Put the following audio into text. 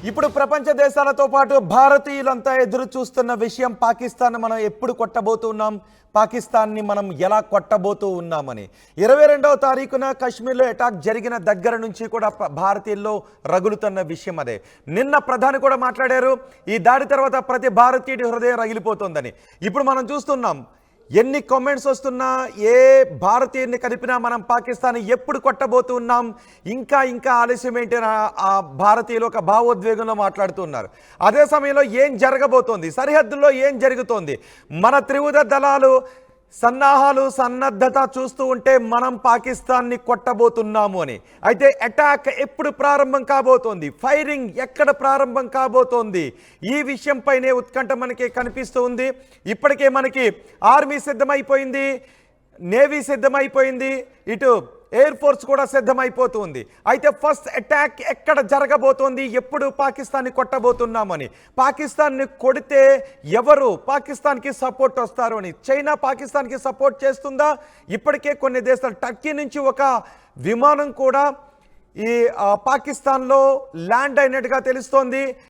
ఇప్పుడు ప్రపంచ దేశాలతో పాటు భారతీయులంతా ఎదురు చూస్తున్న విషయం పాకిస్తాన్ మనం ఎప్పుడు కొట్టబోతున్నాం, పాకిస్తాన్ని మనం ఎలా కొట్టబోతూ ఉన్నామని. 22వ తారీఖున కాశ్మీర్లో అటాక్ జరిగిన దగ్గర నుంచి కూడా భారతీయుల్లో రగులుతున్న విషయం అదే. నిన్న ప్రధాని కూడా మాట్లాడారు, ఈ దాడి తర్వాత ప్రతి భారతీయుడి హృదయం రగిలిపోతుందని. ఇప్పుడు మనం చూస్తున్నాం ఎన్ని కామెంట్స్ వస్తున్నా, ఏ భారతీయుడిని కదిపినా మనం పాకిస్తాన్ ఎప్పుడు కొట్టబోతున్నాం, ఇంకా ఆలస్యం ఏంటి ఆ భారతీయులు ఒక భావోద్వేగంలో మాట్లాడుతున్నారు. అదే సమయంలో ఏం జరగబోతోంది, సరిహద్దుల్లో ఏం జరుగుతోంది, మన త్రివిధ దళాలు సన్నద్ధత చూస్తూ ఉంటే మనం పాకిస్తాన్ని కొట్టబోతున్నాము అని. అయితే అటాక్ ఎప్పుడు ప్రారంభం కాబోతోంది, ఫైరింగ్ ఎక్కడ ప్రారంభం కాబోతోంది, ఈ విషయంపైనే ఉత్కంఠ మనకి కనిపిస్తూ ఉంది. ఇప్పటికే మనకి ఆర్మీ సిద్ధమైపోయింది, నేవీ సిద్ధమైపోయింది, ఇటు ఎయిర్ ఫోర్స్ కూడా సిద్ధమైపోతుంది. అయితే ఫస్ట్ అటాక్ ఎక్కడ జరగబోతోంది, ఎప్పుడు పాకిస్తాన్ని కొట్టబోతున్నామని, పాకిస్తాన్ని కొడితే ఎవరు పాకిస్తాన్కి సపోర్ట్ వస్తారు అని. చైనా పాకిస్తాన్కి సపోర్ట్ చేస్తుందా? ఇప్పటికే కొన్ని దేశాలు, టర్కీ నుంచి ఒక విమానం కూడా ఈ పాకిస్తాన్లో ల్యాండ్ అయినట్టుగా తెలుస్తోంది.